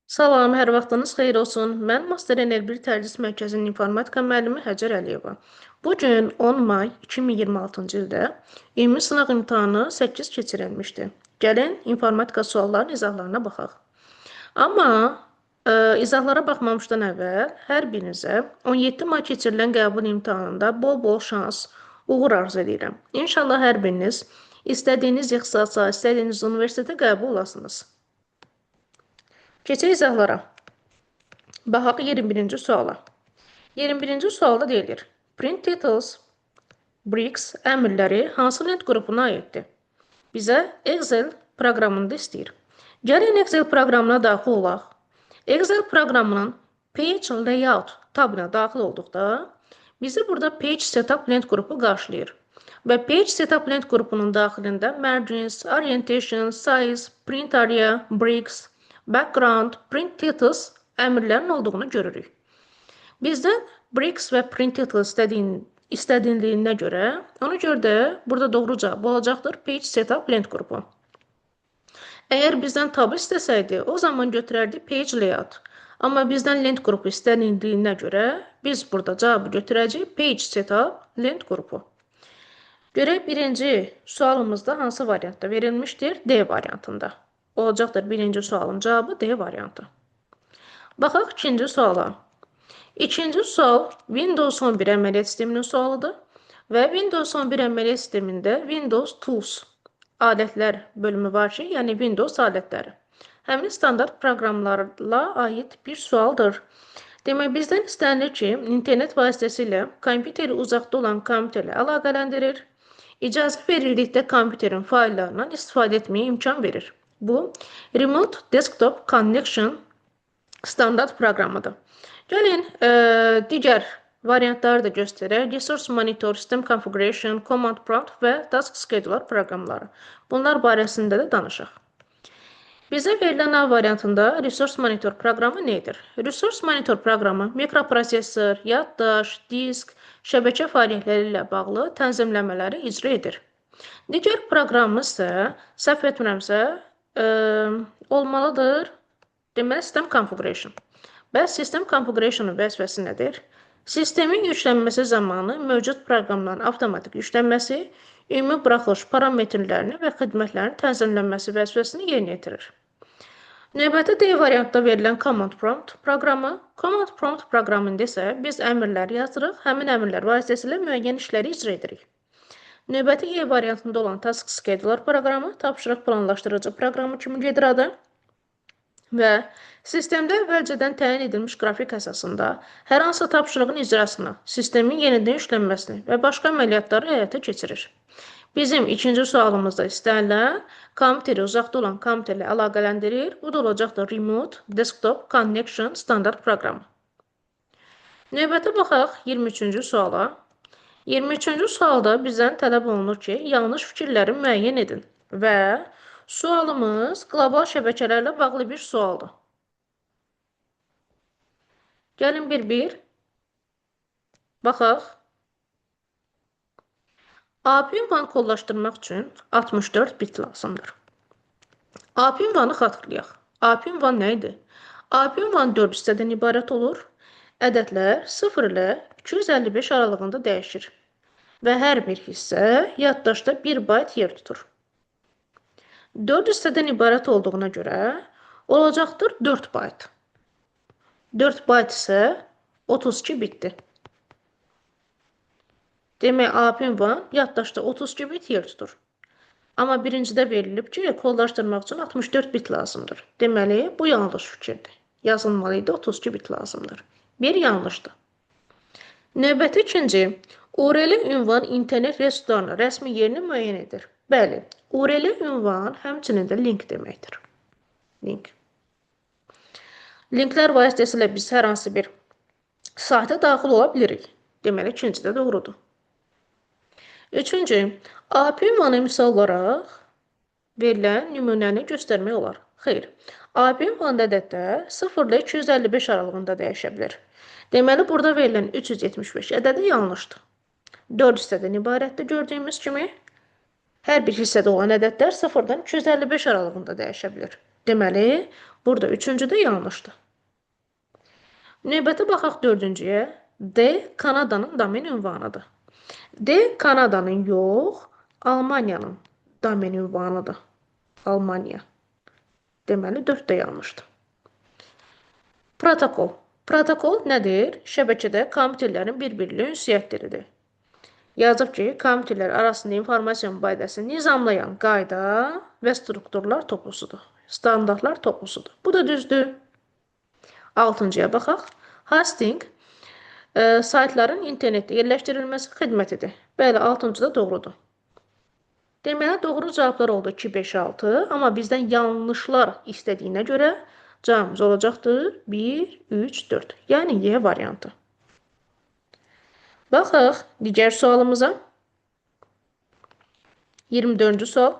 Salam, hər vaxtınız xeyir olsun. Mən Master NL1 Tədris Mərkəzinin informatika müəllimi Həcər Əliyeva. Bu gün 10 may 2026-cı ildə ümumi sınaq imtahanı 8 keçirilmişdi. Gəlin informatika suallarının izahlarına baxaq. Amma izahlara baxmamışdan əvvəl hər birinizə 17 may keçirilən qəbul imtahanında bol-bol şans, uğur arzu edirəm. İnşallah hər biriniz istədiyiniz ixtisasa, istədiyiniz universitetə qəbul olasınız. Keçək izahlara. Baxaq 21-ci suala. 21-ci sualda deyilir. Print titles, bricks əmrləri hansı lent qrupuna aiddir? Bizə Excel proqramında istəyir. Gəlin Excel proqramına daxil olaq. Excel proqramının Page Layout tabına daxil olduqda, bizi burada Page Setup lent qrupu qarşılayır. Və Page Setup lent qrupunun daxilində Margins, Orientation, Size, Print Area, Bricks, Background, Print Titles əmrlərin olduğunu görürük. Bizdən Bricks və Print Titles istədiyinliyinə görə, ona görə də burada doğru cavab olacaqdır Page Setup lent qrupu. Əgər bizdən tab istəsəydi, o zaman götürərdi Page Layout. Amma bizdən lent qrupu istədiyinliyinə görə, biz burada cavabı götürəcəyik Page Setup lent qrupu. Görək birinci sualımızda hansı variantda verilmişdir? D variantında. Olacaqdır birinci sualın cavabı D variantı. Baxaq ikinci suala. İkinci sual Windows 11 əməliyyat sisteminin sualıdır və Windows 11 əməliyyat sistemində Windows Tools alətlər bölümü var ki, yəni Windows alətləri. Həmin standart proqramlarla aid bir sualdır. Demək, bizdən istənilir ki, internet vasitəsilə kompüteri uzaqda olan kompüterlə əlaqələndirir, icazə verildikdə kompüterin faillərindən istifadə etməyə imkan verir. Bu, Remote Desktop Connection standart proqramıdır. Gəlin, digər variantları da göstərək. Resource Monitor, System Configuration, Command Prompt və Task Scheduler proqramları. Bunlar barəsində də danışaq. Bizə verilən A variantında Resource Monitor proqramı nədir? Resource Monitor proqramı mikroprosesor, yaddaş, disk, şəbəkə fəaliyyətləri ilə bağlı tənzimləmələri icra edir. Digər proqramımız isə, səhv etmirəmsə, olmalıdır. Deməli, System Configuration. Bəs System Configuration'ın vəzifəsi nədir? Sistemin yüklənməsi zamanı mövcud proqramların avtomatik yüklənməsi, ümumi buraxılış parametrlərini və xidmətlərin tənzimlənməsi vəzifəsini yerinə yetirir. Növbəti D variantda verilən Command Prompt proqramı. Command Prompt proqramında isə biz əmrləri yazırıq, həmin əmrlər vasitəsilə müəyyən işləri icra edirik. Növbəti E variantında olan Task Scheduler proqramı tapşırıq planlaşdırıcı proqramı kimi gedir adı və sistemdə əvvəlcədən təyin edilmiş qrafik əsasında hər hansı tapşırığın icrasını, sistemin yenidən yüklənməsini və başqa əməliyyatları həyata keçirir. Bizim ikinci sualımızda istənilən kompüteri uzaqda olan kompüterlə əlaqələndirir. Bu da olacaqdır Remote Desktop Connection standart proqramı. Növbəti baxaq 23-cü suala. 23-cü sualda bizdən tələb olunur ki, yanlış fikirləri müəyyən edin və sualımız qlobal şəbəkələrlə bağlı bir sualdır. Gəlin bir-bir baxaq. AP ünvanı kodlaşdırmaq üçün 64 bit lazımdır. AP ünvanı xatırlayaq. AP ünvan nə idi? AP ünvan 4 hissədən ibarət olur. Ədədlər 0 ilə 255 aralığında dəyişir və hər bir hissə yaddaşda 1 bayt yer tutur. 4 hissədən ibarət olduğuna görə olacaqdır 4 bayt. 4 bayt isə 32 bitdir. Demək, AP ünvan yaddaşda 32 bit yer tutur. Amma birincidə verilib ki, kodlaşdırmaq üçün 64 bit lazımdır. Deməli, bu yanlış fikirdir. Yazılmalı idi 32 bit lazımdır. Bir yanlışdır. Növbəti ikinci, URL ünvan internet resurslarının rəsmi yerini müəyyən edir. Bəli, URL ünvan həmçinin də link deməkdir. Link. Linklər vasitəsilə biz hər hansı bir sayta daxil ola bilirik. Deməli, ikinci də doğrudur. Üçüncü, AP ünvanı misal olaraq verilən nümunəni göstərmək olar. Xeyr, AP ünvan ədəddə 0 ilə 255 aralığında dəyişə bilər. Deməli, burada verilən 375 ədədi yanlışdır. 4 hissədən ibarətdir gördüyümüz kimi. Hər bir hissədə olan ədədlər 0-dan 255 aralığında dəyişə bilir. Deməli, burada üçüncü də yanlışdır. Növbəti baxaq dördüncüyə. D Kanadanın domen ünvanıdır. D Kanadanın yox, Almaniyanın domen ünvanıdır. Almaniya. Deməli, 4 də yanlışdır. Protokol. Protokol nədir? Şəbəkədə kompüterlərin bir-birilə ünsiyyətləridir. Yazıb ki, kompüterlər arasında informasiya mübadiləsini nizamlayan qayda və strukturlar toplusudur. Standartlar toplusudur. Bu da düzdür. 6-cıya baxaq. Hosting saytların internetdə yerləşdirilməsi xidmətidir. Bəli, 6-cı da doğrudur. Deməli, doğru cavablar oldu 2, 5, 6. Amma bizdən yanlışlar istədiyinə görə cavabımız olacaqdır 1, 3, 4. Yəni, Y variantı. Baxaq digər sualımıza. 24-cü sual.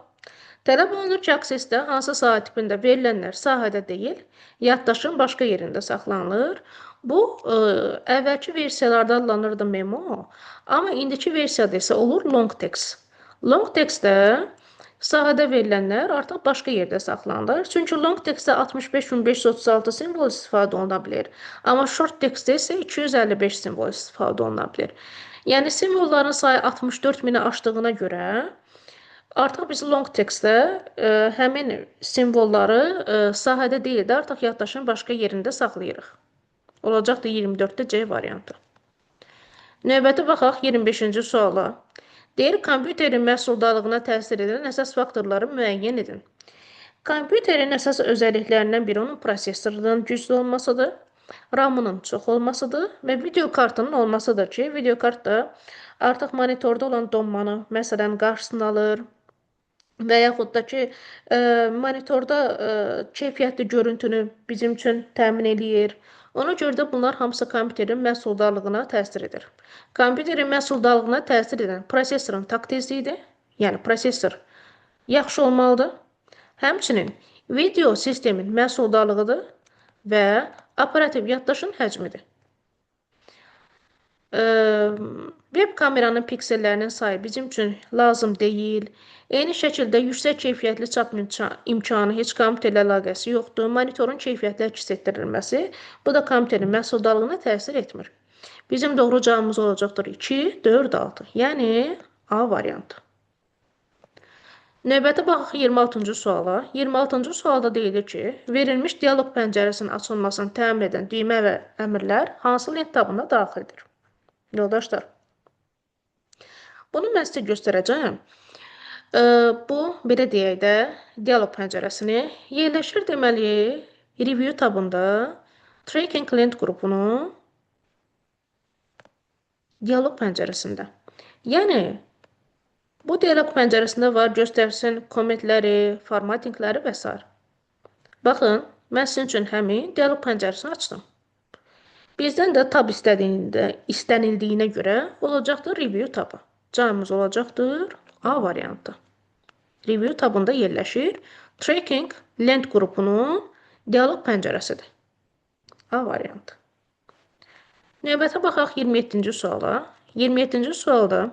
Tələb olunur ki, aksesdə hansı saat tipində verilənlər sahədə deyil, yaddaşın başqa yerində saxlanılır. Bu, əvvəlki versiyalarda adlanırdı memo, amma indiki versiyada isə olur long text. Long textdə sahədə verilənlər artıq başqa yerdə saxlanılır. Çünki long textdə 65536 simvol istifadə oluna bilir. Amma short textdə isə 255 simvol istifadə oluna bilir. Yəni, simvolların sayı 64.000-i aşdığına görə artıq biz long textdə həmin simvolları sahədə deyil də artıq yaddaşın başqa yerində saxlayırıq. Olacaqdır 24-də C variantı. Növbəti baxaq 25-ci suala. Deyir, kompüterin məhsuldalığına təsir edən əsas faktorları müəyyən edin. Kompüterin əsas özəlliklərindən biri onun prosesorunun güclü olmasıdır, RAM-ının çox olmasıdır və video kartının olmasıdır ki, video kart da artıq monitorda olan donmanı, məsələn, qarşısını alır və yaxud da ki, monitorda keyfiyyətli görüntünü bizim üçün təmin edir. Ona görə də bunlar hamısı kompüterin məhsuldalığına təsir edir. Kompüterin məhsuldalığına təsir edən prosesorun takt tezliyidir, yəni prosesor yaxşı olmalıdır. Həmçinin video sistemin məhsuldalığıdır və operativ yaddaşın həcmidir. Web kameranın piksellərinin sayı bizim üçün lazım deyil. Eyni şəkildə yüksək keyfiyyətli çap imkanı heç kompüterlə əlaqəsi yoxdur. Monitorun keyfiyyətli əks etdirilməsi bu da kompüterin məhsuldalığına təsir etmir. Bizim doğru cavabımız olacaqdır 2, 4, 6. Yəni A variantı. Növbəti baxaq 26-cı suala. 26-cı sualda deyilir ki, verilmiş dialoq pəncərəsinin açılmasını təmin edən düymə və əmrlər hansı lent tabına daxildir? Yoldaşlar, bunu mən sizə göstərəcəm. Bu, belə deyək də, dialoq pəncərəsini yerləşir deməli, review tabında tracking lent qrupunu dialoq pəncərəsində. Yəni, bu dialoq pəncərəsində var, göstərsin kommentləri, formattingləri və s. Baxın, mən sizin üçün həmin dialoq pəncərəsini açdım. Bizdən də tab istənildiyinə görə olacaqdır review tabı. Cavabımız olacaqdır A variantı. Review tabında yerləşir. Tracking lent qrupunun dialoq pəncərəsidir. A variantı. Növbətə baxaq 27-ci suala. 27-ci sualda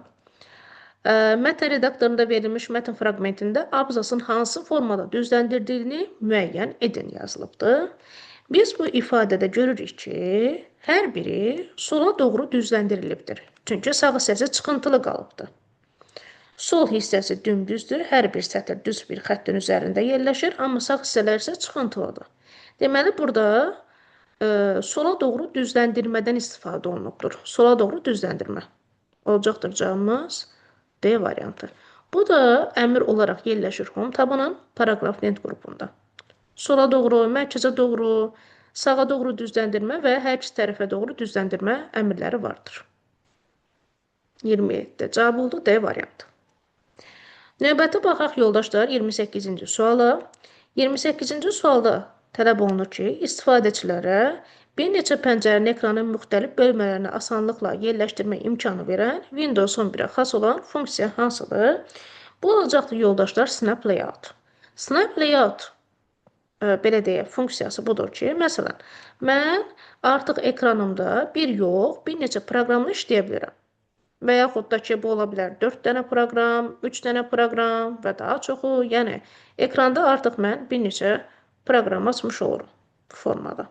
mətn redaktorunda verilmiş mətn fraqmentində abzasın hansı formada düzləndirdiyini müəyyən edin yazılıbdır. Biz bu ifadədə görürük ki, hər biri sola doğru düzləndirilibdir. Çünki sağ hissəsi çıxıntılı qalıbdır. Sol hissəsi dümdüzdür, hər bir sətir düz bir xəttin üzərində yerləşir, amma sağ hissələr isə çıxıntılıdır. Deməli, burada sola doğru düzləndirmədən istifadə olunubdur. Sola doğru düzləndirmə. Olacaqdır cavabımız D variantı. Bu da əmr olaraq yerləşir home tabının paragraf lent qrupunda. Sola doğru, mərkəzə doğru, sağa doğru düzləndirmə və hər iki tərəfə doğru düzləndirmə əmrləri vardır. 27-də cavab oldu D variantı. Növbəti baxaq yoldaşlar 28-ci suala. 28-ci sualda tələb olunur ki, istifadəçilərə bir neçə pəncərənin ekranın müxtəlif bölmələrini asanlıqla yerləşdirmə imkanı verən Windows 11-ə xas olan funksiya hansıdır? Bu olacaqdır yoldaşlar Snap Layout. Snap Layout belə deyək, funksiyası budur ki, məsələn, mən artıq ekranımda bir yox, bir neçə proqramla işləyə bilirəm. Və yaxud da ki, bu ola bilər 4 dənə proqram, 3 dənə proqram və daha çoxu. Yəni, ekranda artıq mən bir neçə proqramı açmış olurum bu formada.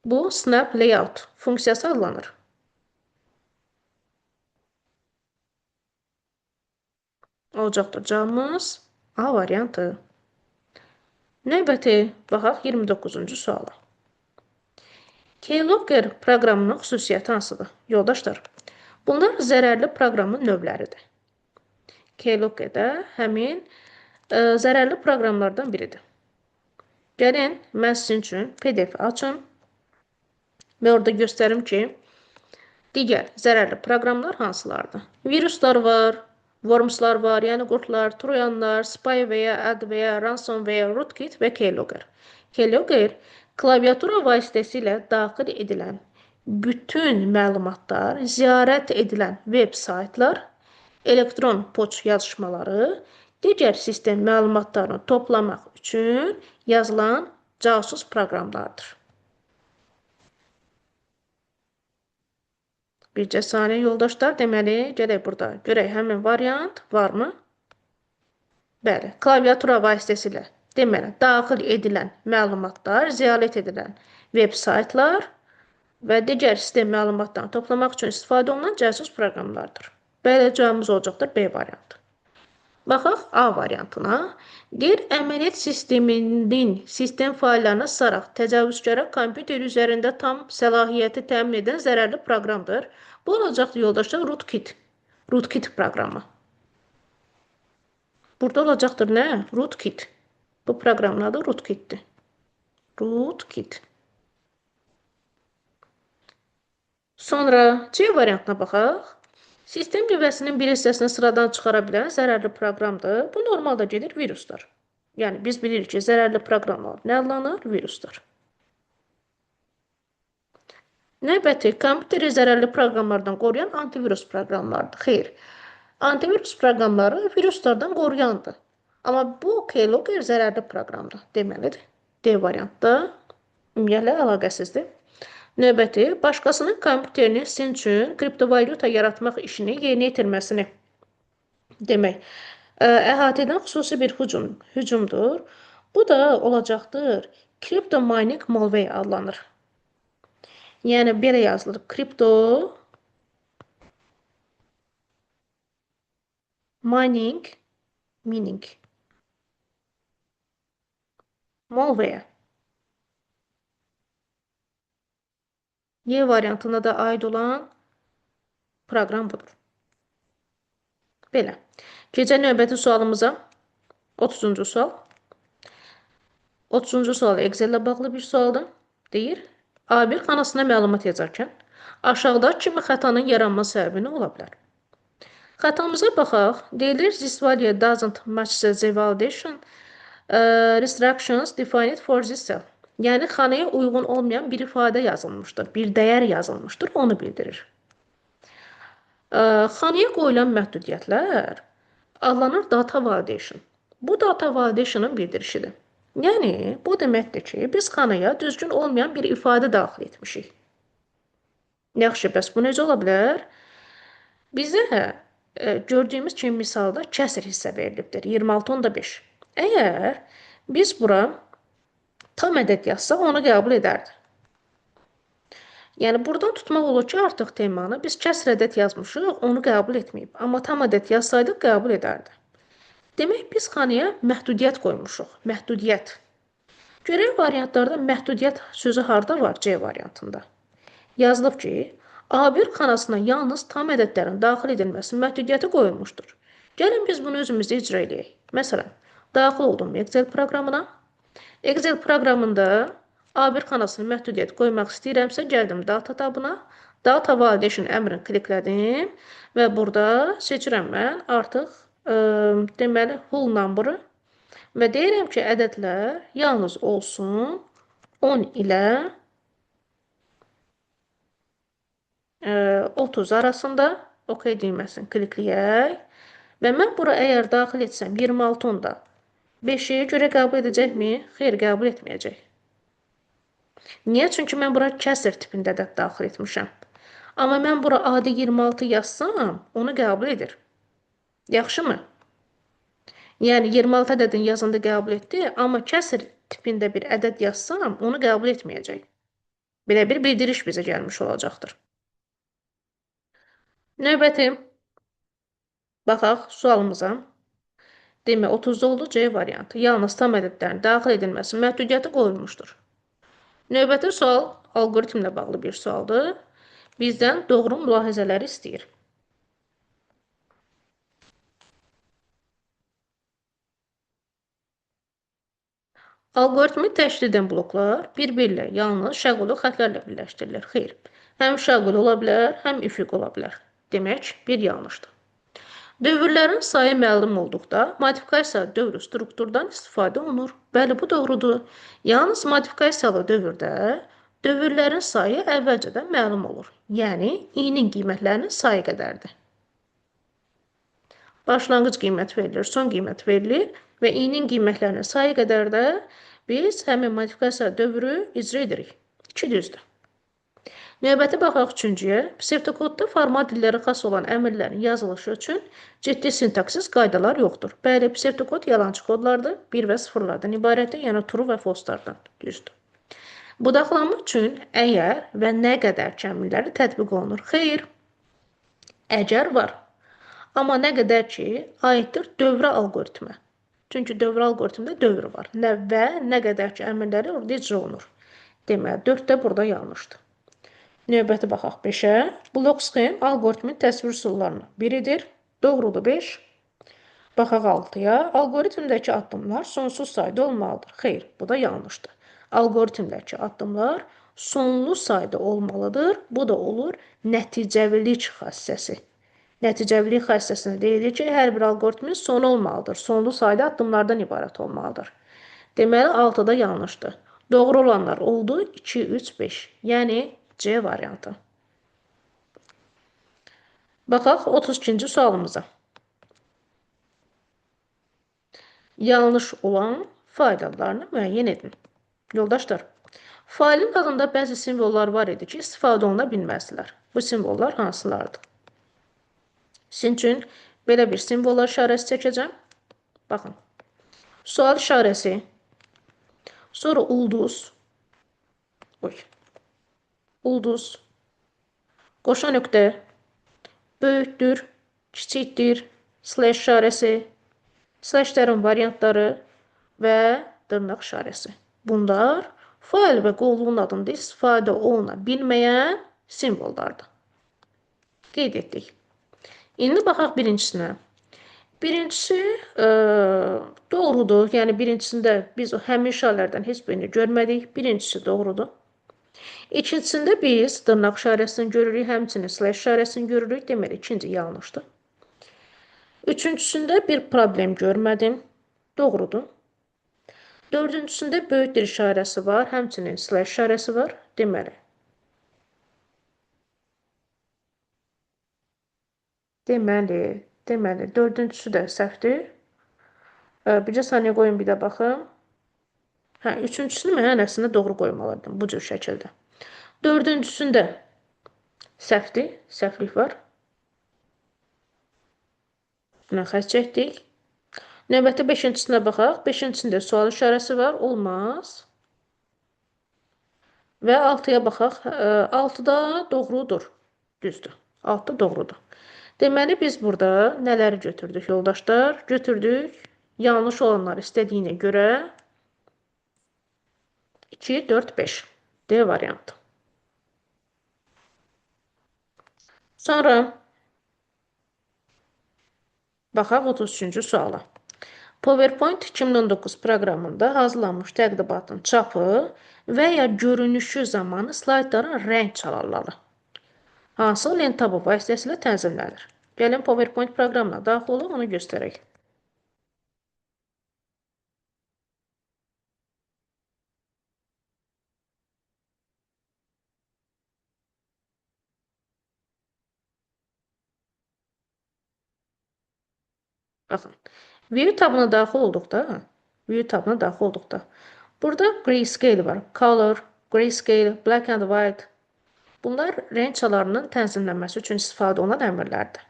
Bu Snap Layout funksiyası adlanır. Olacaqdır cavabımız A variantı. Növbəti baxaq 29-cu suala. Keylogger proqramının xüsusiyyəti hansıdır? Yoldaşlar, bunlar zərərli proqramın növləridir. Keylogger də həmin zərərli proqramlardan biridir. Gəlin, mən sizin üçün PDF açım və orada göstərim ki, digər zərərli proqramlar hansılardır? Viruslar var, wormslar var, yəni qurtlar, troyanlar, spyware, adware, ransomware, rootkit və keylogger. Keylogger klaviatura vasitəsilə daxil edilən bütün məlumatlar, ziyarət edilən veb saytlar, elektron poçt yazışmaları, digər sistem məlumatlarını toplamaq üçün yazılan casus proqramlardır. Bircə saniyə yoldaşlar, deməli, gələk burada görək həmin variant varmı? Bəli, klaviatura vasitəsilə deməli, daxil edilən məlumatlar, ziyarət edilən veb saytlar və digər sistem məlumatlarını toplamaq üçün istifadə olunan casus proqramlardır. Belə cavabımız olacaqdır B variantı. Baxaq A variantına. Deyir, əməliyyat sisteminin sistem faillərini saraq təcavüzkara kompüter üzərində tam səlahiyyəti təmin edən zərərli proqramdır. Bu olacaqdır yoldaşlar rootkit. Rootkit proqramı. Burada olacaqdır nə? Rootkit. Bu proqramın adı rootkitdir. Rootkit. Sonra C variantına baxaq. Sistem lüğəsinin bir hissəsini sıradan çıxara bilən zərərli proqramdır. Bu normalda gedir viruslar. Yəni biz bilirik ki, zərərli proqramlar nə adlanır? Viruslar. Növbəti, kompüteri zərərli proqramlardan qoruyan antivirus proqramlardır. Xeyr, antivirus proqramları viruslardan qoruyandır. Amma bu keylogger zərərli proqramdır deməlidir. D variantda ümumiyyətlə əlaqəsizdir. Növbəti, başqasının kompüterini sizin üçün kriptovalyuta yaratmaq işini yerinə yetirməsini demək, əhatə edən xüsusi bir hücumdur. Bu da olacaqdır, crypto mining malware adlanır. Yəni, belə yazılır, crypto mining malware. Y variantına da aid olan proqram budur. Belə. Keçək növbəti sualımıza. 30-cu sual. 30-cu sual Excel ilə bağlı bir sualdır. Deyir, A1 xanasına məlumat yazarkən aşağıda kimi xətanın yaranma səbəbi nə ola bilər? Xətamıza baxaq. Deyilir, this value doesn't match the validation restrictions defined for this cell. Yəni, xanaya uyğun olmayan bir ifadə yazılmışdır, bir dəyər yazılmışdır, onu bildirir. Xanaya qoyulan məhdudiyyətlər adlanır data validation. Bu data validation'ın bildirişidir. Yəni, bu deməkdir ki, biz xanaya düzgün olmayan bir ifadə daxil etmişik. Yaxşı, bəs bu necə ola bilər? Bizə gördüyümüz kimi misalda kəsr hissə verilibdir, 26.5. Əgər biz bura tam ədəd yazsaq, onu qəbul edərdi. Yəni, buradan tutmaq olur ki, artıq temanı biz kəsr ədəd yazmışıq, onu qəbul etməyib. Amma tam ədəd yazsaydıq, qəbul edərdi. Demək, biz xanaya məhdudiyyət qoymuşuq. Məhdudiyyət. Görək variantlarda məhdudiyyət sözü harda var C variantında. Yazılıb ki, A1 xanasına yalnız tam ədədlərin daxil edilməsinin məhdudiyyəti qoyulmuşdur. Gəlin biz bunu özümüzdə icra edək. Məsələn, daxil oldum Excel proqramına. Excel proqramında A1 xanasını məhdudiyyət qoymaq istəyirəmsə, gəldim data tabına, data validation əmrini kliklədim və burada seçirəm mən artıq deməli whole number-ı və deyirəm ki, ədədlər yalnız olsun 10 ilə 30 arasında OK düyməsini klikləyək və mən bura əgər daxil etsəm 26-da 5-i görə qəbul edəcəkmi? Xeyr, qəbul etməyəcək. Niyə? Çünki mən bura kəsr tipində ədəd daxil etmişəm. Amma mən bura adi 26 yazsam, onu qəbul edir. Yaxşı mı? Yəni 26 ədədin yazında qəbul etdi, amma kəsr tipində bir ədəd yazsam, onu qəbul etməyəcək. Belə bir bildiriş bizə gəlmiş olacaqdır. Növbəti baxaq sualımıza. Demək, 30-da oldu C variantı. Yalnız tam ədədlərin daxil edilməsi məhdudiyyəti qoyulmuşdur. Növbəti sual alqoritmlə bağlı bir sualdır. Bizdən doğru mülahizələri istəyir. Alqoritmi təşkil edən bloklar bir-birlə yalnız şaquli xətlərlə birləşdirilir. Xeyr, həm şaquli ola bilər, həm üfüq ola bilər. Demək, bir yanlışdır. Dövrlərin sayı məlum olduqda modifikasiya dövrü strukturdan istifadə olunur. Bəli, bu doğrudur. Yalnız modifikasiyalı dövrdə dövrlərin sayı əvvəlcədən məlum olur. Yəni, i-nin qiymətlərinin sayı qədərdir. Başlanğıc qiymət verilir, son qiymət verilir və i-nin qiymətlərinin sayı qədər də biz həmin modifikasiya dövrü icra edirik. 2 düzdür. Növbəti baxaq üçüncüyə. Psevdokodda format dillərə xas olan əmrlərin yazılışı üçün ciddi sintaksis qaydalar yoxdur. Bəli, psevdokod yalançı kodlardır, 1 və 0-lardan ibarətdir, yəni true və false-lardan. Düzdür. Budaqlanma üçün əgər və nə qədər kəmirləri tətbiq olunur. Xeyr, əgər var. Amma nə qədər ki, aiddir dövrə alqoritmə. Çünki dövrə alqoritmdə dövr var. Və nə qədər ki, əmrləri orada icra olunur. Deməli, 4 də burada yanlışdır. Növbəti baxaq 5-ə. Blok sxem alqoritmin təsvir üsullarından biridir. Doğrudur 5. Baxaq 6-ya. Alqoritmdəki addımlar sonsuz sayda olmalıdır. Xeyr, bu da yanlışdır. Alqoritmdəki addımlar sonlu sayda olmalıdır. Bu da olur nəticəvilik xassəsi. Nəticəvilik xassəsində deyilir ki, hər bir alqoritmin sonu olmalıdır. Sonlu sayda addımlardan ibarət olmalıdır. Deməli, 6-da yanlışdır. Doğru olanlar oldu 2, 3, 5. Yəni, C variantı. Baxaq 32-ci sualımıza. Yanlış olan faydalarını müəyyən edin. Yoldaşlar, failin adında bəzi simvollar var idi ki, istifadə oluna bilməzdilər. Bu simvollar hansılardır? Sizin üçün belə bir simvollar işarəsi çəkəcəm. Baxın. Sual işarəsi, sonra ulduz, ulduz, qoşa nöqtə, böyükdür, kiçikdir, slash işarəsi, slashlərin variantları və dırnaq işarəsi. Bunlar fail və qovluğun adında istifadə oluna bilməyən simvollardır. Qeyd etdik. İndi baxaq birincisinə. Birincisi doğrudur. Yəni birincisində biz həmin işarələrdən heç birini görmədik. Birincisi doğrudur. İkincisində biz dırnaq işarəsini görürük, həmçinin slash işarəsini görürük. Deməli, ikinci yanlışdır. Üçüncüsündə bir problem görmədim. Doğrudur. Dördüncüsündə böyükdür işarəsi var, həmçinin slash işarəsi var. Deməli, dördüncüsü də səhvdir. Bircə saniyə qoyun bir də baxım. Üçüncüsünü mən əslində doğru qoymalıydım bu cür şəkildə. Dördüncüsündə səhvdir, səhvlik var. Buna xətt çəkdik. Növbəti 5-cisinə baxaq. 5-cisində sual işarəsi var, olmaz. Və 6-ya baxaq. 6-da doğrudur, düzdür. 6 doğrudur. Deməli, biz burada nələri götürdük, yoldaşlar? Götürdük, yanlış olanları istədiyinə görə 2, 4, 5. D variantı. Sonra baxaq 33-cü suala. PowerPoint 2019 proqramında hazırlanmış təqdimatın çapı və ya görünüşü zamanı slaydların rəng çalarları hansı lent tabı vasitəsilə tənzimlənir? Gəlin PowerPoint proqramına daxil olub onu göstərək. Baxın. View tabına daxil olduqda, burada grayscale var. Color, grayscale, black and white. Bunlar rəng çalarının tənzimlənməsi üçün istifadə olunan əmrlərdir.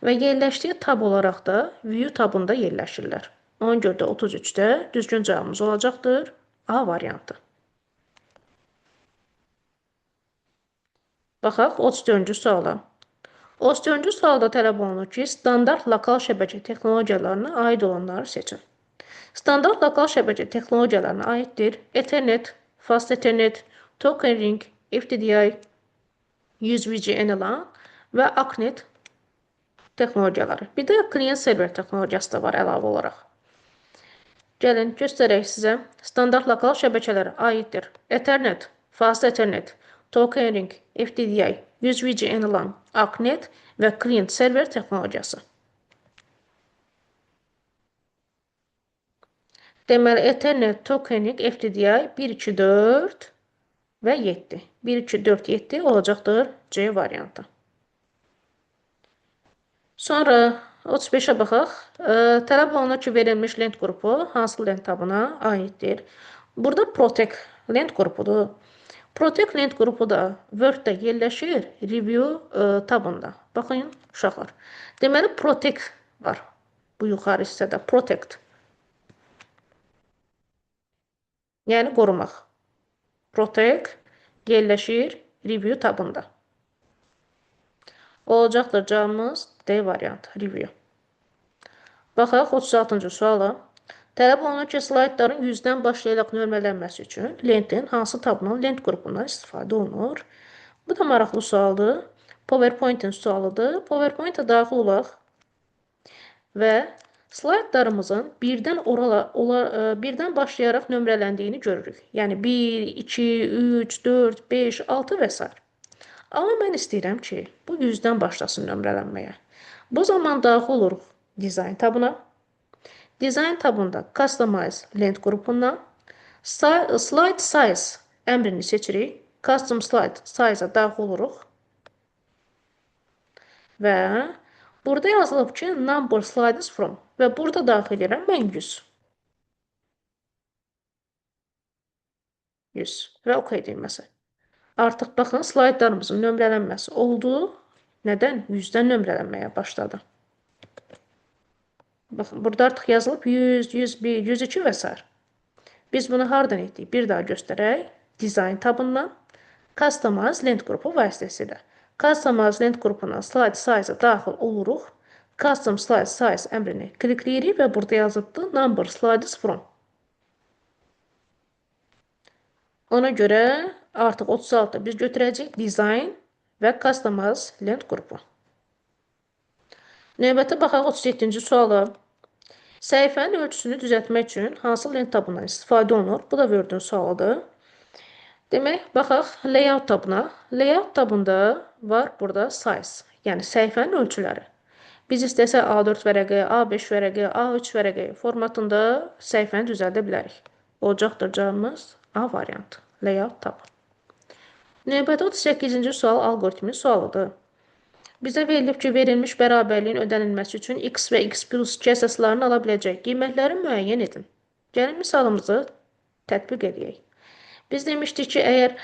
Və yerləşdiyi tab olaraq da View tabında yerləşirlər. Ona görə də 33-də düzgün cavabımız olacaqdır A variantı. Baxaq 34-cü suala. 34-cü sualda tələb olunur ki, standart lokal şəbəkə texnologiyalarına aid olanları seçin. Standart lokal şəbəkə texnologiyalarına aiddir Ethernet, Fast Ethernet, Token Ring, FTDI, USBGNLAN və ARPANET texnologiyaları. Bir də klient server texnologiyası da var əlavə olaraq. Gəlin göstərək sizə. Standart lokal şəbəkələrə aiddir Ethernet, Fast Ethernet, Token Ring, FTDI, USBGNLAN, ARPANET və klient server texnologiyası. Deməli, Ethernet, Token Ring, FTDI 1, 2, 4 və 7. 1, 2, 4, 7 olacaqdır C variantı. Sonra 35-ə baxaq. Tələb olunur ki, verilmiş lent qrupu hansı lent tabına aiddir? Burada Protect lent qrupudur. Protect lent qrupu da Word-də yerləşir Review tabında. Baxın, uşaqlar. Deməli, Protect var bu yuxarı hissədə. Protect. Yəni, qorumaq. Protect yerləşir Review tabında. Olacaqdır cavabımız D variantı, Review. Baxaq 36-cı suala. Tələb olunur ki, slaydların 100-dən başlayaraq nömrələnməsi üçün lentin hansı tabının lent qrupundan istifadə olunur? Bu da maraqlı sualdır. PowerPoint-in sualıdır. PowerPoint-a daxil olaq və slaydlarımızın birdən başlayaraq nömrələndiyini görürük. Yəni 1, 2, 3, 4, 5, 6 və s. Amma mən istəyirəm ki, bu 100-dən başlasın nömrələnməyə. Bu zaman daxil oluruq Design tabına. Design tabında Customize lent qrupundan Slide Size əmrini seçirik. Custom Slide Size-a daxil oluruq. Və burada yazılıb ki, Number Slides From və burada daxil edirəm mən 100. 100 və OK deyilməsi. Artıq baxın, slaydlarımızın nömrələnməsi oldu. Nədən? 100-dən nömrələnməyə başladı. Baxın, burada artıq yazılıb 100, 101, 102 və s. Biz bunu hardan etdik? Bir daha göstərək. Design tabından Customize lent qrupu vasitəsilə. Customize lent qrupundan Slide Size-a daxil oluruq. Custom Slide Size əmrini klikləyirik və burada yazılıbdır Number Slides From. Ona görə artıq 36-da biz götürəcəyik Design və Customize lent qrupu. Növbəti baxaq 37-ci suala. Səhifənin ölçüsünü düzəltmək üçün hansı lent tabından istifadə olunur? Bu da Word-ün sualıdır. Demək, baxaq Layout tabına. Layout tabında var burada Size, yəni səhifənin ölçüləri. Biz istəsə A4 vərəqə, A5 vərəqə, A3 vərəqə formatında səhifəni düzəldə bilərik. Olacaqdır cavabımız A variantı, Layout tabı. Növbəti 38-ci sual alqoritmin sualıdır. Bizə verilib ki, verilmiş bərabərliyin ödənilməsi üçün x və x plus 2 əsaslarını ala biləcək qiymətləri müəyyən edin. Gəlin misalımızı tətbiq edək. Biz demişdik ki, əgər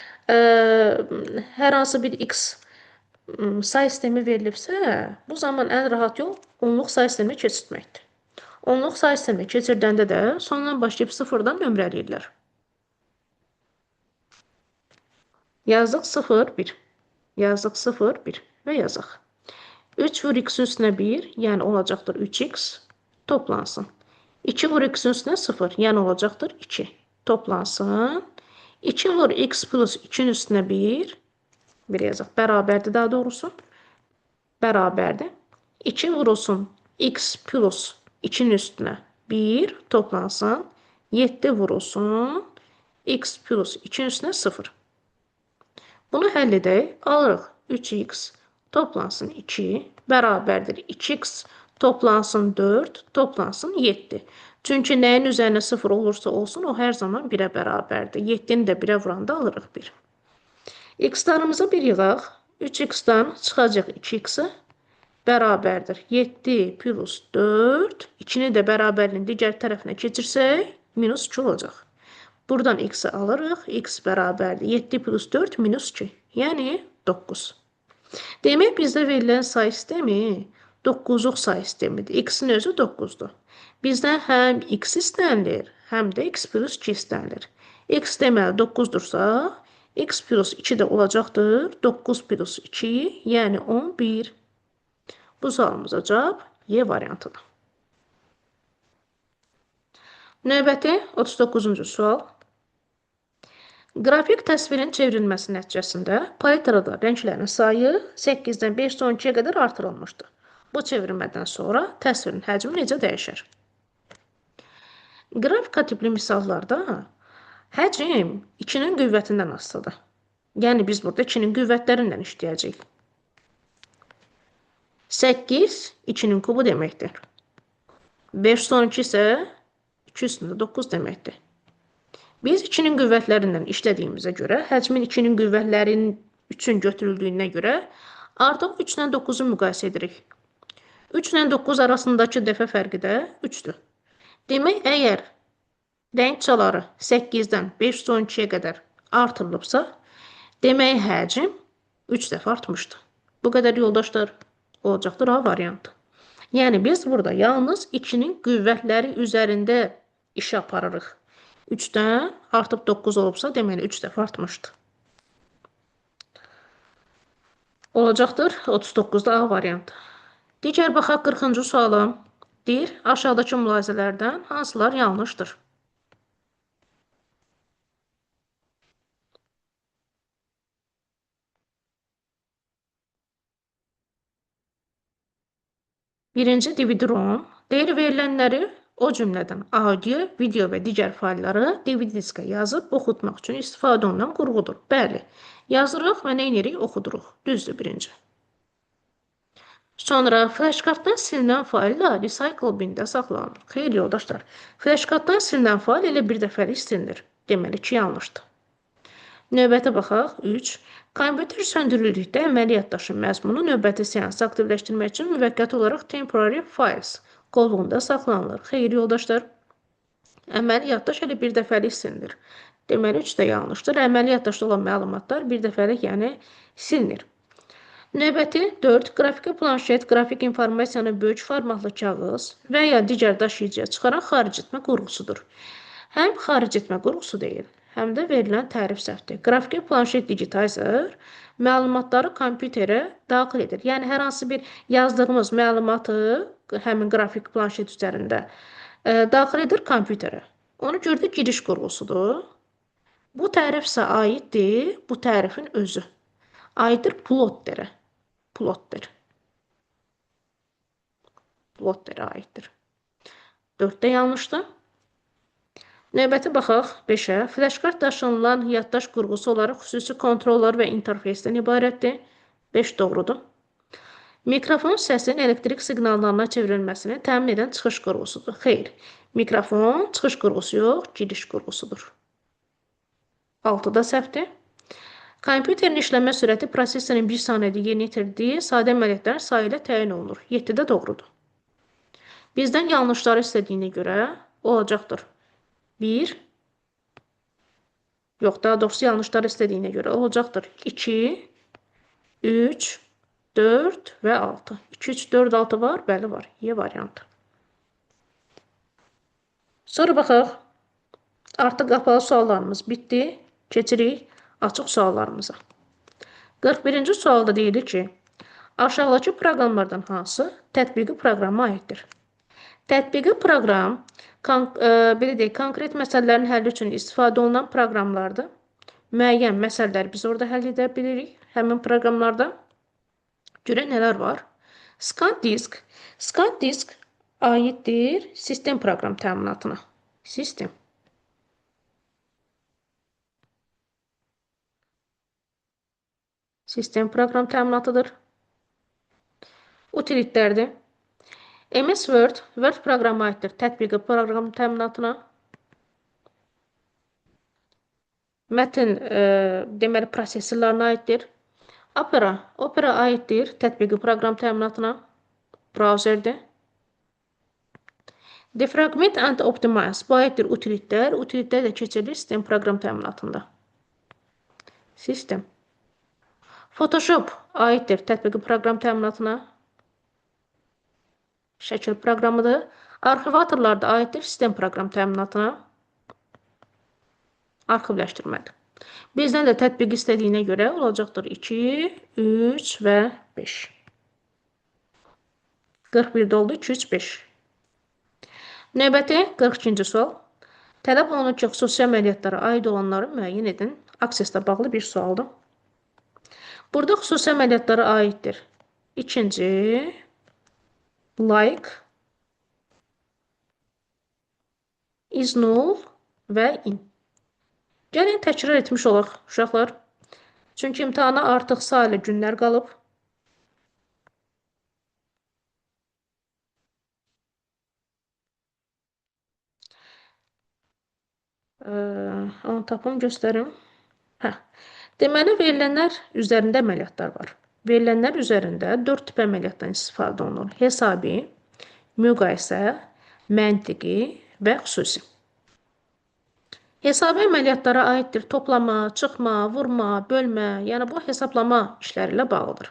hər hansı bir x say sistemi verilibsə, bu zaman ən rahat yol onluq say sisteminə keçirtməkdir. Onluq say sisteminə keçirdəndə də sondan başlayıb sıfırdan nömrələyirlər. Yazdıq 0, 1. Yazdıq 0, 1 və yazaq. 3 vur x üstünə 1, yəni olacaqdır 3x, toplansın. 2 vur x üstünə 0, yəni olacaqdır 2, toplansın. 2 vur x plus 2-nin üstünə 1, bir yazaq, bərabərdir daha doğrusu, bərabərdir. 2 vurulsun x plus 2-nin üstünə 1, toplansın. 7 vurulsun x plus 2-nin üstünə 0. Bunu həll edək, alırıq 3x toplansın 2, bərabərdir 2x toplansın 4, toplansın 7. Çünki nəyin üzərinə 0 olursa olsun, o hər zaman 1-ə bərabərdir. 7-ni də 1-ə vuranda alırıq 1. X-larımızı bir yığaq. 3x-dan çıxacaq 2x-i bərabərdir. 7 plus 4, 2-ni də bərabərliyin digər tərəfinə keçirsək, minus 2 olacaq. Buradan x-i alırıq. X bərabərdir. 7 plus 4 minus 2. Yəni 9. Demək bizdə verilən say sistemi 9-luq say sistemidir. X-in özü 9-dur. Bizdən həm x istənilir, həm də x plus 2 istənilir. X deməli 9-dursa, x plus 2 də olacaqdır. 9 plus 2, yəni 11. Bu sualımıza cavab Y variantıdır. Növbəti 39-cu sual. Qrafik təsvirin çevrilməsi nəticəsində palitrada rənglərin sayı 8-dən 512-yə qədər artırılmışdır. Bu çevirmədən sonra təsvirin həcmi necə dəyişir? Qrafika tipli misallarda həcm 2-nin qüvvətindən asılıdır. Yəni biz burada 2-nin qüvvətlərindən işləyəcəyik. 8 2-nin kubu deməkdir. 512 isə 2 üstündə 9 deməkdir. Biz 2-nin qüvvətlərindən işlədiyimizə görə, həcmin 2-nin qüvvətlərinin 3-ün götürüldüyünə görə artıq 3 ilə 9-u müqayisə edirik. 3 ilə 9 arasındakı dəfə fərqi də 3-dür. Demək, əgər rəng çaları 8-dən 512-yə qədər artırılıbsa, demək həcm 3 dəfə artmışdır. Bu qədər yoldaşlar olacaqdır A variantı. Yəni biz burada yalnız 2-nin qüvvətləri üzərində iş aparırıq. 3-dən artıb 9 olubsa, deməli 3 dəfə artmışdır. Olacaqdır 39-da A variantı. Digər baxaq 40-cı suala. Deyir, aşağıdakı mülahizələrdən hansılar yanlışdır? Birinci DVD-ROM. Deyir, verilənləri o cümlədən audio, video və digər faylları DVD diskə yazıb oxutmaq üçün istifadə olunan qurğudur. Bəli, yazırıq və nə edirik? Oxuduruq. Düzdür birinci. Sonra flashkartdan silinən fayllar recycle bində saxlanılır. Xeyr yoldaşlar, flashkartdan silinən fayl elə bir dəfəlik silinir. Deməli ki, yanlışdır. Növbətə baxaq. 3. Kompüter söndürüldükdə əməliyyat daşı məzmunu növbəti seansı aktivləşdirmək üçün müvəqqəti olaraq temporary files qovluğunda saxlanılır. Xeyr yoldaşlar, əməliyyat daşı elə bir dəfəlik silinir. Deməli 3 də yanlışdır. Əməliyyat daşda olan məlumatlar bir dəfəlik, yəni silinir. Növbəti 4. Qrafiki planşet, qrafik informasiyanı böyük formatlı kağız və ya digər daşıyıcıya çıxaran xaric etmə qurğusudur. Həm xaric etmə qurğusu deyil, həm də verilən tərif səhvdir. Qrafiki planşet digitizer məlumatları kompüterə daxil edir. Yəni, hər hansı bir yazdığımız məlumatı həmin qrafik planşet üzərində daxil edir kompüterə. Onu gördük, giriş qurğusudur. Bu tərif isə aiddir, bu tərifin özü. Aiddir plotterə. Plotter. Plotterə aiddir. 4-də yanlışdır. Növbəti baxaq 5-ə. Flashkart daşınılan yaddaş qurğusu olaraq xüsusi kontrollar və interfeysdən ibarətdir. 5 doğrudur. Mikrofon səsin elektrik siqnallarına çevrilməsini təmin edən çıxış qurğusudur. Xeyr, mikrofon çıxış qurğusu yox, giriş qurğusudur. 6-da səhvdir. Kompüterin işləmə sürəti prosesorin 1 saniyədə yerinə yetirdiyi sadə əməliyyatlar sayı ilə təyin olunur. 7-də doğrudur. Bizdən yanlışları istədiyinə görə olacaqdır. 1, yox, daha doğrusu yanlışları istədiyinə görə olacaqdır. 2, 3, 4 və 6. 2, 3, 4, 6 var, bəli var. Y variantı. Sonra baxaq. Artıq qapalı suallarımız bitdi. Keçirik açıq suallarımıza. 41-ci sualda deyilir ki, aşağıdakı proqramlardan hansı tətbiqi proqrama aiddir? Tətbiqi proqram belə deyək, konkret məsələlərin həlli üçün istifadə olunan proqramlardır. Müəyyən məsələləri biz orada həll edə bilirik həmin proqramlarda. Görə nələr var? ScanDisk. ScanDisk aiddir sistem proqram təminatına. Sistem. Sistem proqram təminatıdır. Utilitlərdir. MS Word, Word proqramı aiddir tətbiqi proqram təminatına. Mətin deməli prosesorlarına aiddir. Opera aiddir tətbiqi proqram təminatına. Browserdir. Defragment and Optimize bu aiddir utilitlər. Utilitlər də keçirilir sistem proqram təminatında. Sistem. Photoshop aiddir tətbiqi proqram təminatına. Şəkil proqramıdır. Arxivatorlar da aiddir sistem proqram təminatına. Arxivləşdirmədir. Bizdən də tətbiq istədiyinə görə olacaqdır 2, 3 və 5. 41-də oldu, 2, 3, 5. Növbəti 42-ci sual. Tələb olunur ki, xüsusi əməliyyatlara aid olanları müəyyən edin. Akseslə bağlı bir sualdır. Burada xüsusi əməliyyatlara aiddir. İkinci, like, is null və in. Gəlin təkrar etmiş olaq uşaqlar. Çünki imtahana artıq sayılı günlər qalıb. Onu tapım göstərim. Deməli, verilənlər üzərində əməliyyatlar var. Verilənlər üzərində 4 tip əməliyyatdan istifadə olunur. Hesabi, müqayisə, məntiqi və xüsusi. Hesabi əməliyyatlara aiddir toplama, çıxma, vurma, bölmə, yəni bu hesablama işləri ilə bağlıdır.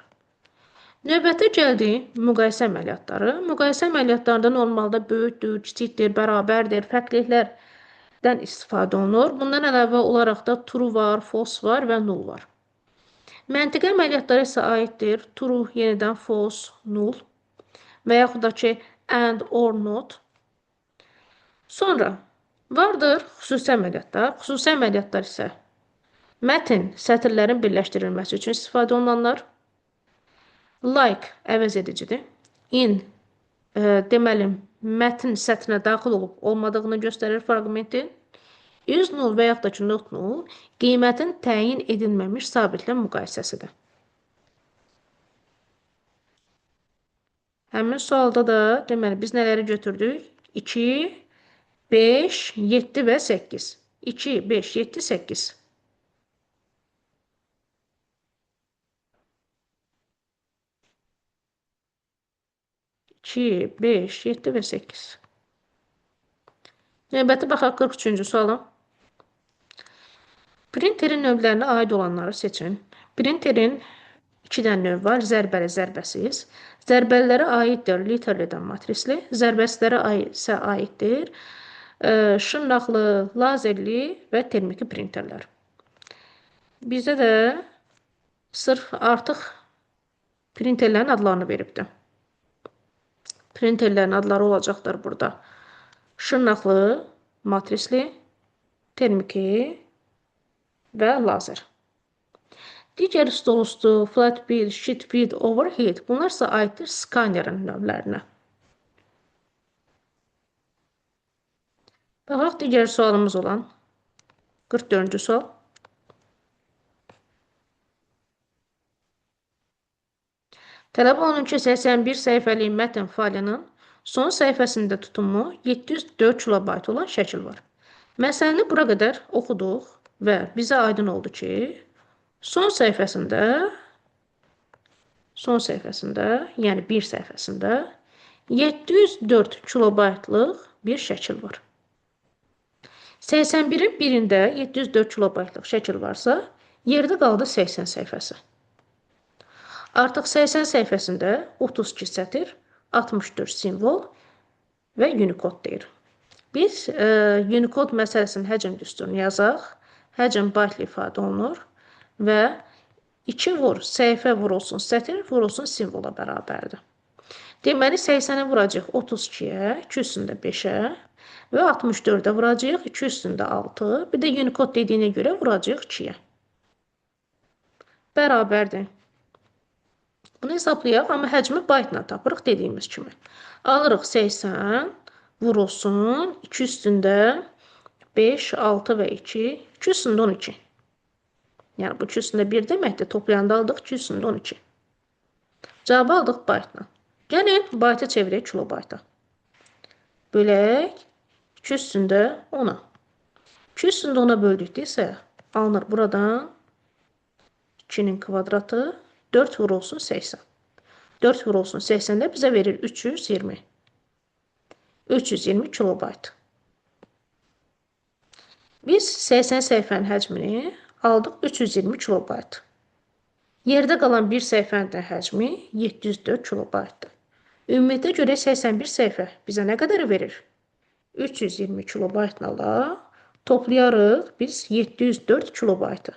Növbəti gəldi müqayisə əməliyyatları. Müqayisə əməliyyatlarında normalda böyükdür, kiçikdir, bərabərdir, fərqliliklərdən istifadə olunur. Bundan əlavə olaraq da true var, false var və null var. Məntiqi əməliyyatlara isə aiddir true, yenidən false, null və yaxud da ki and or not. Sonra vardır xüsusi əməliyyatlar. Xüsusi əməliyyatlar isə mətn, sətirlərin birləşdirilməsi üçün istifadə olunanlar. Like əvəz edicidir. In, deməli, mətn sətrinə daxil olub olmadığını göstərir fraqmentin. Is null və yaxud da ki not null qiymətin təyin edilməmiş sabitlə müqayisəsidir. Həmin sualda da deməli biz nələri götürdük? 2, 5, 7 və 8. 2, 5, 7, 8. İki, 5, 7 və 8. Növbəti baxaq 43-cü suala. Printerin növlərinə aid olanları seçin. Printerin 2 dənə növ var. Zərbəli, zərbəsiz. Zərbəlilərə aiddir literlidən matrisli. Zərbəsizlərə isə aiddir şırnaqlı, lazerli və termiki printerlər. Bizdə də sırf artıq printerlərin adlarını veribdir. Printerlərin adları olacaqdır burada. Şırnaqlı, matrisli, termiki və lazer. Digər stolüstü, flat bed, sheet bed, overhead bunlar isə aiddir skanerin növlərinə. Baxaq digər sualımız olan 44-cü sual. Tələb olunur ki, 81 səhifəlik mətn faylının son səhifəsində tutumu 704 kilobayt olan şəkil var. Məsələni bura qədər oxuduq və bizə aydın oldu ki, son səhifəsində, yəni bir səhifəsində 704 kilobaytlıq bir şəkil var. 81-in birində 704 kilobaytlıq şəkil varsa, yerdə qaldı 80 səhifəsi. Artıq 80 səhifəsində 32 sətir, 64 simvol və Unicode deyir. Biz Unicode məsələsinin həcm düsturunu yazaq. Həcm baytlı ifadə olunur və 2 vur, səhifə vurulsun, sətir vurulsun simvola bərabərdir. Deməli, 80-i vuracaq 32-yə, 2 üstündə 5-ə və 64-ə vuracaq 2 üstündə 6, bir də Unicode dediyinə görə vuracaq 2-yə. Bərabərdir. Bunu hesablayaq, amma həcmi baytla tapırıq dediyimiz kimi. Alırıq 80, vurulsun, 2 üstündə 5, 6 və 2, 2 üstündə 12. Yəni, bu 2 üstündə 1 deməkdir. Toplayanda aldıq 2 üstündə 12. Cavabı aldıq baytla. Gəlin, baytı çevirək kilobayta. Bölək 2 üstündə 10-a. 2 üstündə 10-a böldükdə isə alınır buradan 2-nin kvadratı 4 vurulsun 80. 4 vurulsun 80-də bizə verir 320. 320 kilobayt. Biz 80 səhifənin həcmini aldıq 320 kilobayt. Yerdə qalan bir səhifənin də həcmi 704 kilobaytdır. Ümumiyyətə görə 81 səhifə bizə nə qədər verir? 320 kilobaytla toplayarıq biz 704 kilobaytı.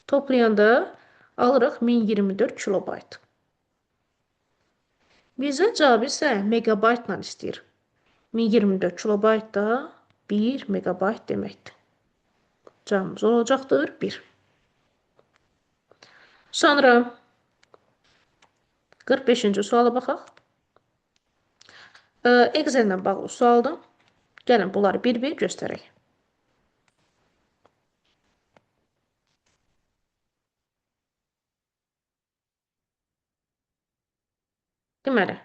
Toplayanda alırıq 1024 kilobayt. Bizə cavab isə megabaytla istəyir. 1024 kilobayt da 1 megabayt deməkdir. Cavabımız olacaqdır 1. Sonra 45-ci suala baxaq. Excel ilə bağlı sualdır. Gəlin bunları bir-bir göstərək. Deməli,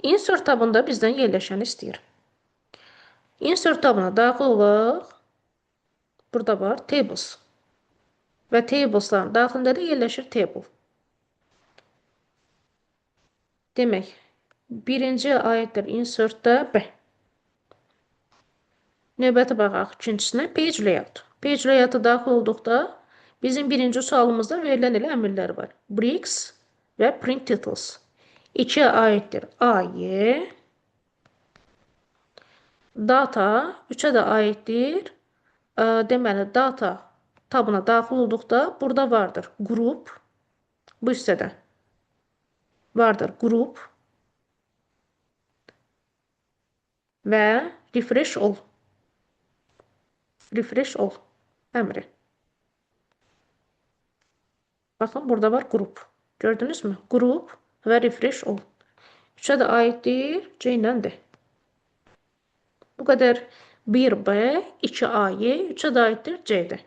insert tabında bizdən yerləşəni istəyir. Insert tabına daxil olaq. Burada var tables. Və tablesların daxilində də yerləşir table. Demək, birinci aiddir insertdə B. Növbəti baxaq ikincisinə page layout. Page layout-a daxil olduqda bizim birinci sualımızda verilən elə əmrlər var. Bricks və print titles. 2-yə aiddir AY. Data 3-ə də aiddir. Deməli, data tabına daxil olduqda burada vardır group. Bu hissədə vardır group və refresh all. Refresh all əmri. Baxın, burada var group. Gördünüz mü? Group və refresh all. 3-ə də aiddir C ilə D. Bu qədər 1B, 2AY, 3-ə də aiddir C'də.